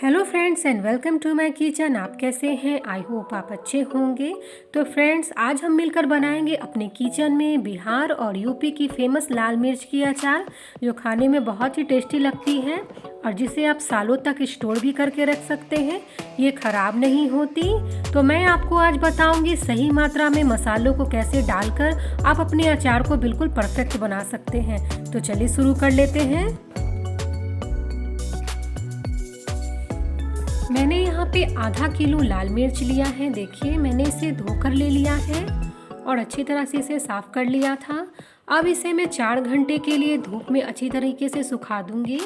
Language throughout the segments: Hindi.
Hello friends and welcome to my kitchen. आप कैसे हैं? आई होप आप अच्छे होंगे। तो फ्रेंड्स, आज हम मिलकर बनाएंगे अपने किचन में बिहार और यूपी की फेमस लाल मिर्च की अचार, जो खाने में बहुत ही टेस्टी लगती है और जिसे आप सालों तक स्टोर भी करके रख सकते हैं। ये ख़राब नहीं होती। तो मैं आपको आज बताऊंगी सही मात्रा में मसालों को कैसे डालकर आप अपने अचार को बिल्कुल परफेक्ट बना सकते हैं। तो चलिए शुरू कर लेते हैं। मैंने यहाँ पे आधा किलो लाल मिर्च लिया है। देखिए, मैंने इसे धोकर ले लिया है और अच्छी तरह से इसे साफ़ कर लिया था। अब इसे मैं 4 घंटे के लिए धूप में अच्छी तरीके से सुखा दूंगी।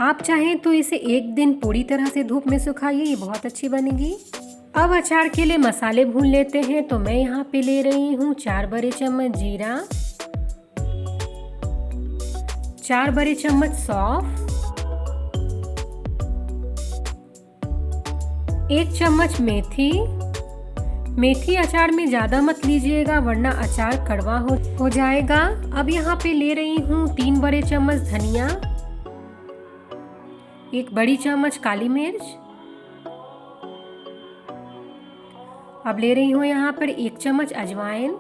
आप चाहें तो इसे एक दिन पूरी तरह से धूप में सुखाइए, ये बहुत अच्छी बनेगी। अब अचार के लिए मसाले भून लेते हैं। तो मैं यहाँ पे ले रही हूँ 4 बड़े चम्मच जीरा, 4 बड़े चम्मच सौंफ, 1 चम्मच मेथी। मेथी अचार में ज़्यादा मत लीजिएगा वरना अचार कड़वा हो जाएगा। अब यहाँ पे ले रही हूँ 3 बड़े चम्मच धनिया, 1 बड़ी चम्मच काली मिर्च। अब ले रही हूँ यहाँ पर 1 चम्मच अजवाइन।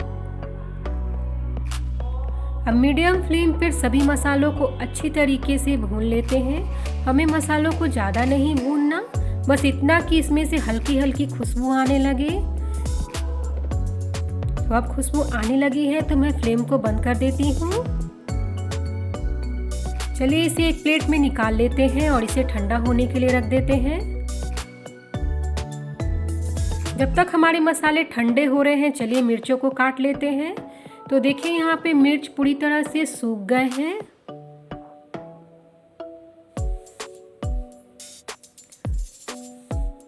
अब मीडियम फ्लेम पर सभी मसालों को अच्छी तरीके से भून लेते हैं। हमें मसालों को ज़्यादा नहीं भूनना, बस इतना कि इसमें से हल्की हल्की खुशबू आने लगे। तो अब खुशबू आने लगी है तो मैं फ्लेम को बंद कर देती हूँ। चलिए इसे एक प्लेट में निकाल लेते हैं और इसे ठंडा होने के लिए रख देते हैं। जब तक हमारे मसाले ठंडे हो रहे हैं, चलिए मिर्चों को काट लेते हैं। तो देखिए, यहाँ पे मिर्च पूरी तरह से सूख गए हैं।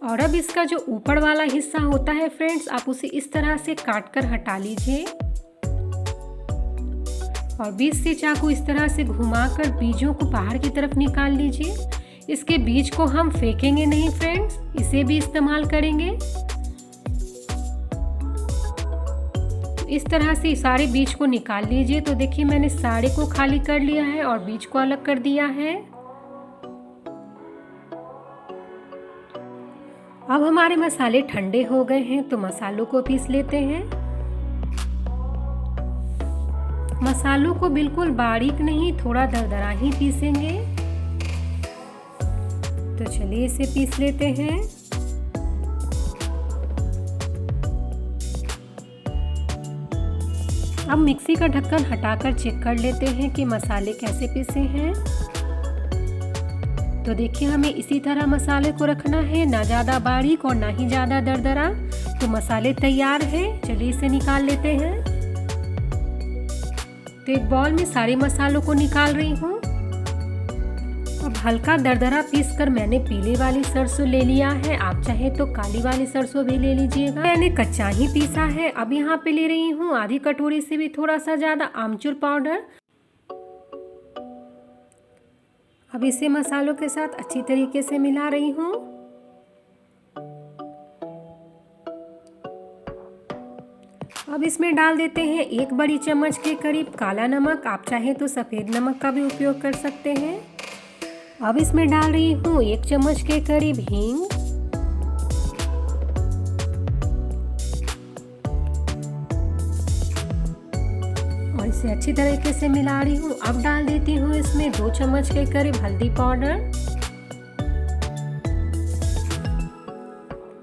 और अब इसका जो ऊपर वाला हिस्सा होता है फ्रेंड्स, आप उसे इस तरह से काट कर हटा लीजिए और बीच से चाकू इस तरह से घुमाकर बीजों को बाहर की तरफ निकाल लीजिए। इसके बीज को हम फेंकेंगे नहीं फ्रेंड्स, इसे भी इस्तेमाल करेंगे। इस तरह से सारे बीज को निकाल लीजिए। तो देखिए, मैंने सारे को खाली कर लिया है और बीज को अलग कर दिया है। अब हमारे मसाले ठंडे हो गए हैं तो मसालों को पीस लेते हैं। मसालों को बिल्कुल बारीक नहीं, थोड़ा दरदरा ही पीसेंगे। तो चलिए इसे पीस लेते हैं। अब मिक्सी का ढक्कन हटाकर चेक कर लेते हैं कि मसाले कैसे पीसे हैं। तो देखिए, हमें इसी तरह मसाले को रखना है, ना ज़्यादा बारीक और ना ही ज़्यादा दरदरा। तो मसाले तैयार हैं। चलिए इसे निकाल लेते हैं। तो एक बाउल में सारे मसालों को निकाल रही हूँ। अब हल्का दरदरा पीसकर मैंने पीले वाली सरसों ले लिया है। आप चाहे तो काली वाली सरसों भी ले लीजिएगा। मैंने कच्चा ही पीसा है। अब यहाँ पे ले रही हूँ आधी कटोरी से भी थोड़ा सा ज़्यादा आमचूर पाउडर। अब इसे मसालों के साथ अच्छी तरीके से मिला रही हूँ। अब इसमें डाल देते हैं 1 बड़ी चम्मच के करीब काला नमक। आप चाहें तो सफ़ेद नमक का भी उपयोग कर सकते हैं। अब इसमें डाल रही हूँ 1 चम्मच के करीब हींग और इसे अच्छी तरीके से मिला रही हूँ। अब डाल देती हूँ इसमें 2 चम्मच के करीब हल्दी पाउडर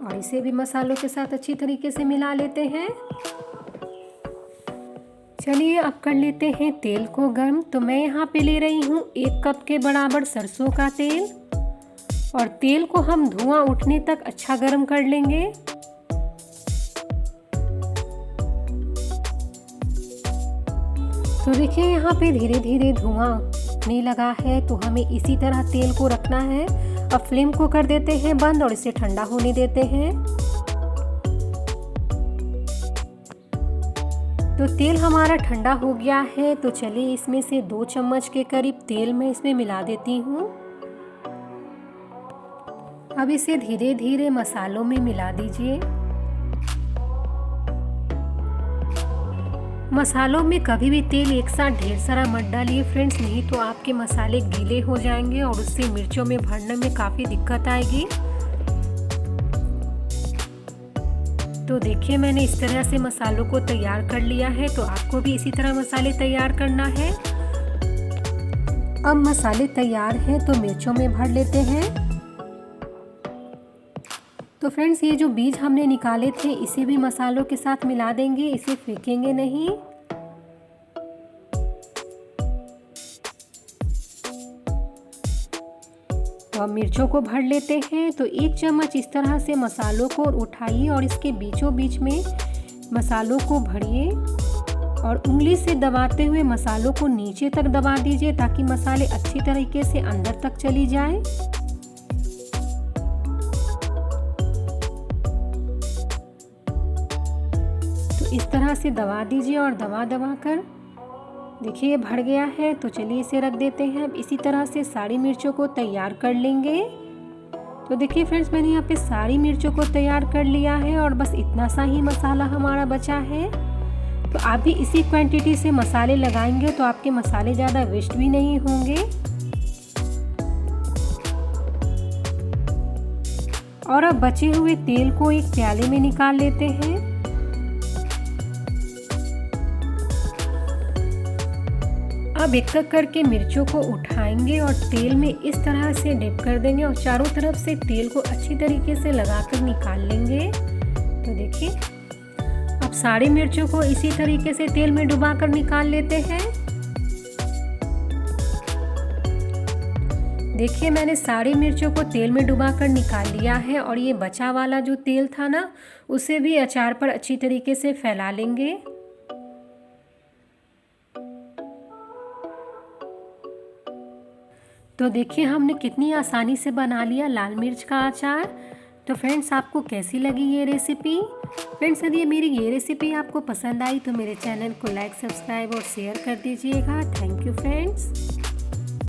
और इसे भी मसालों के साथ अच्छी तरीके से मिला लेते हैं। चलिए अब कर लेते हैं तेल को गर्म। तो मैं यहाँ पे ले रही हूँ 1 कप के बराबर सरसों का तेल और तेल को हम धुआं उठने तक अच्छा गर्म कर लेंगे। तो देखिए, यहाँ पे धीरे धीरे धुआं उठने लगा है। तो हमें इसी तरह तेल को रखना है। अब फ्लेम को कर देते हैं बंद और इसे ठंडा होने देते हैं। तो तेल हमारा ठंडा हो गया है। तो चलिए इसमें से 2 चम्मच के करीब तेल मैं इसमें मिला देती हूँ। अब इसे धीरे धीरे मसालों में मिला दीजिए मसालों में कभी भी तेल एक साथ ढेर सारा मत डालिए फ्रेंड्स, नहीं तो आपके मसाले गीले हो जाएंगे और उससे मिर्चों में भरने में काफ़ी दिक्कत आएगी। तो देखिए मैंने इस तरह से मसालों को तैयार कर लिया है, तो आपको भी इसी तरह मसाले तैयार करना है। अब मसाले तैयार हैं तो मिर्चों में भर लेते हैं। तो फ्रेंड्स ये जो बीज हमने निकाले थे इसे भी मसालों के साथ मिला देंगे, इसे फेंकेंगे नहीं। तो अब मिर्चों को भर लेते हैं। तो 1 चम्मच इस तरह से मसालों को उठाइए और इसके बीचों बीच में मसालों को भरिए और उंगली से दबाते हुए मसालों को नीचे तक दबा दीजिए ताकि मसाले अच्छी तरीके से अंदर तक चली जाए। तो इस तरह से दबा दीजिए और दबा कर देखिए ये भर गया है। तो चलिए इसे रख देते हैं। अब इसी तरह से सारी मिर्चों को तैयार कर लेंगे। तो देखिए फ्रेंड्स मैंने यहाँ पे सारी मिर्चों को तैयार कर लिया है और बस इतना सा ही मसाला हमारा बचा है। तो आप भी इसी क्वांटिटी से मसाले लगाएंगे तो आपके मसाले ज़्यादा वेस्ट भी नहीं होंगे। और अब बचे हुए तेल को एक प्याले में निकाल लेते हैं। अब एक एक करके मिर्चों को उठाएंगे और तेल में इस तरह से डिप कर देंगे और चारों तरफ से तेल को अच्छी तरीके से लगाकर निकाल लेंगे। तो देखिए अब सारी मिर्चों को इसी तरीके से तेल में डुबाकर निकाल लेते हैं। देखिए मैंने सारी मिर्चों को तेल में डुबाकर निकाल लिया है और ये बचा वाला जो तेल था ना उसे भी अचार पर अच्छी तरीके से फैला लेंगे। तो देखिए हमने कितनी आसानी से बना लिया लाल मिर्च का अचार। तो फ्रेंड्स आपको कैसी लगी ये रेसिपी? फ्रेंड्स यदि मेरी ये रेसिपी आपको पसंद आई तो मेरे चैनल को लाइक, सब्सक्राइब और शेयर कर दीजिएगा। Thank you friends.